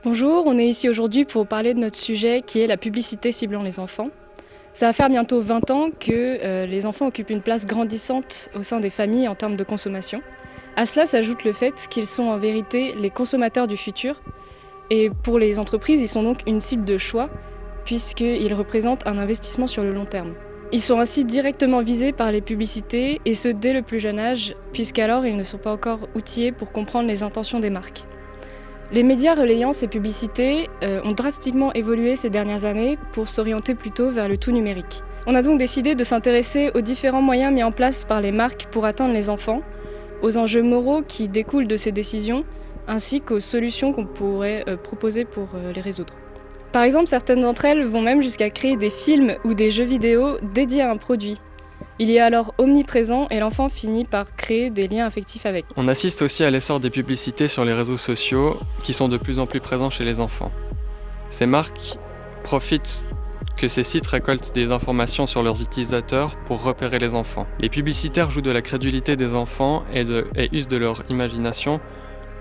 Bonjour, on est ici aujourd'hui pour parler de notre sujet qui est la publicité ciblant les enfants. Ça va faire bientôt 20 ans que les enfants occupent une place grandissante au sein des familles en termes de consommation. À cela s'ajoute le fait qu'ils sont en vérité les consommateurs du futur. Et pour les entreprises, ils sont donc une cible de choix puisqu'ils représentent un investissement sur le long terme. Ils sont ainsi directement visés par les publicités et ce dès le plus jeune âge puisqu'alors ils ne sont pas encore outillés pour comprendre les intentions des marques. Les médias relayant ces publicités ont drastiquement évolué ces dernières années pour s'orienter plutôt vers le tout numérique. On a donc décidé de s'intéresser aux différents moyens mis en place par les marques pour atteindre les enfants, aux enjeux moraux qui découlent de ces décisions, ainsi qu'aux solutions qu'on pourrait proposer pour les résoudre. Par exemple, certaines d'entre elles vont même jusqu'à créer des films ou des jeux vidéo dédiés à un produit. Il y est alors omniprésent et l'enfant finit par créer des liens affectifs avec. On assiste aussi à l'essor des publicités sur les réseaux sociaux qui sont de plus en plus présents chez les enfants. Ces marques profitent que ces sites récoltent des informations sur leurs utilisateurs pour repérer les enfants. Les publicitaires jouent de la crédulité des enfants et usent de leur imagination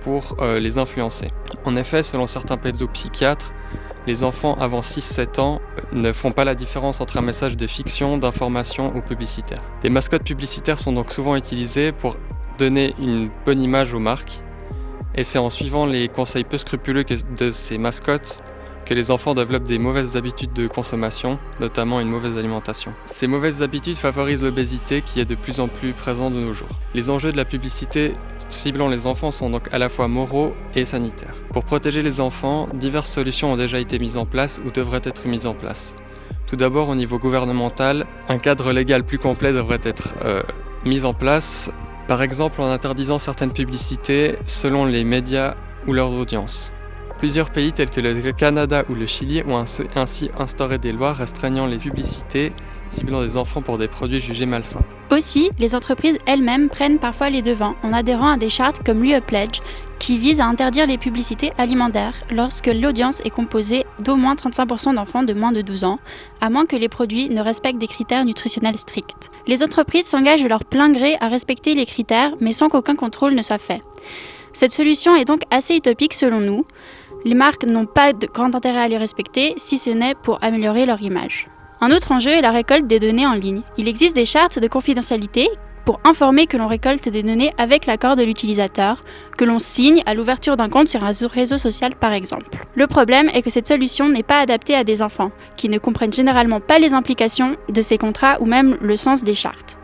pour les influencer. En effet, selon certains pédopsychiatres, les enfants avant 6-7 ans ne font pas la différence entre un message de fiction, d'information ou publicitaire. Des mascottes publicitaires sont donc souvent utilisées pour donner une bonne image aux marques, et c'est en suivant les conseils peu scrupuleux de ces mascottes que les enfants développent des mauvaises habitudes de consommation, notamment une mauvaise alimentation. Ces mauvaises habitudes favorisent l'obésité qui est de plus en plus présente de nos jours. Les enjeux de la publicité ciblant les enfants sont donc à la fois moraux et sanitaires. Pour protéger les enfants, diverses solutions ont déjà été mises en place ou devraient être mises en place. Tout d'abord, au niveau gouvernemental, un cadre légal plus complet devrait être mis en place, par exemple en interdisant certaines publicités selon les médias ou leurs audiences. Plusieurs pays tels que le Canada ou le Chili ont ainsi instauré des lois restreignant les publicités ciblant des enfants pour des produits jugés malsains. Aussi, les entreprises elles-mêmes prennent parfois les devants en adhérant à des chartes comme l'UE Pledge qui visent à interdire les publicités alimentaires lorsque l'audience est composée d'au moins 35% d'enfants de moins de 12 ans, à moins que les produits ne respectent des critères nutritionnels stricts. Les entreprises s'engagent de leur plein gré à respecter les critères mais sans qu'aucun contrôle ne soit fait. Cette solution est donc assez utopique selon nous. Les marques n'ont pas de grand intérêt à les respecter, si ce n'est pour améliorer leur image. Un autre enjeu est la récolte des données en ligne. Il existe des chartes de confidentialité pour informer que l'on récolte des données avec l'accord de l'utilisateur, que l'on signe à l'ouverture d'un compte sur un réseau social par exemple. Le problème est que cette solution n'est pas adaptée à des enfants, qui ne comprennent généralement pas les implications de ces contrats ou même le sens des chartes.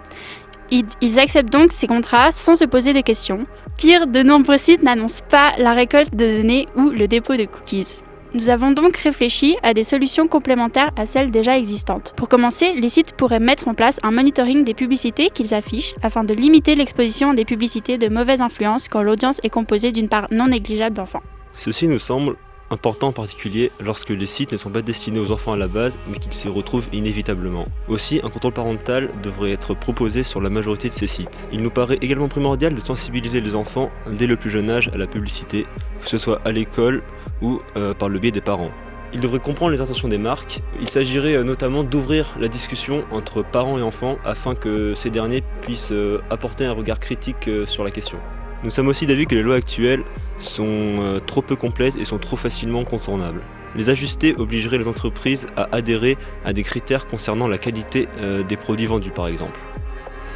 Ils acceptent donc ces contrats sans se poser de questions. Pire, de nombreux sites n'annoncent pas la récolte de données ou le dépôt de cookies. Nous avons donc réfléchi à des solutions complémentaires à celles déjà existantes. Pour commencer, les sites pourraient mettre en place un monitoring des publicités qu'ils affichent afin de limiter l'exposition à des publicités de mauvaise influence quand l'audience est composée d'une part non négligeable d'enfants. Ceci nous semble important en particulier lorsque les sites ne sont pas destinés aux enfants à la base mais qu'ils s'y retrouvent inévitablement. Aussi, un contrôle parental devrait être proposé sur la majorité de ces sites. Il nous paraît également primordial de sensibiliser les enfants dès le plus jeune âge à la publicité, que ce soit à l'école ou par le biais des parents. Ils devraient comprendre les intentions des marques. Il s'agirait notamment d'ouvrir la discussion entre parents et enfants afin que ces derniers puissent apporter un regard critique sur la question. Nous sommes aussi d'avis que les lois actuelles sont trop peu complètes et sont trop facilement contournables. Les ajuster obligerait les entreprises à adhérer à des critères concernant la qualité des produits vendus par exemple.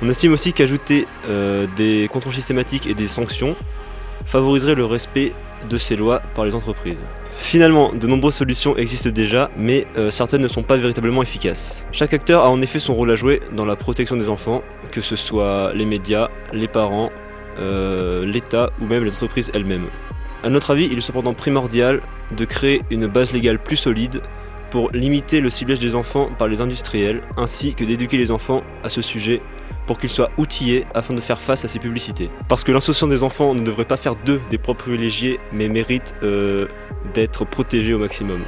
On estime aussi qu'ajouter des contrôles systématiques et des sanctions favoriserait le respect de ces lois par les entreprises. Finalement, de nombreuses solutions existent déjà, mais certaines ne sont pas véritablement efficaces. Chaque acteur a en effet son rôle à jouer dans la protection des enfants, que ce soit les médias, les parents, l'État ou même les entreprises elles-mêmes. À notre avis, il est cependant primordial de créer une base légale plus solide pour limiter le ciblage des enfants par les industriels, ainsi que d'éduquer les enfants à ce sujet pour qu'ils soient outillés afin de faire face à ces publicités. Parce que l'insouciance des enfants ne devrait pas faire d'eux des propres privilégiés, mais mérite d'être protégés au maximum.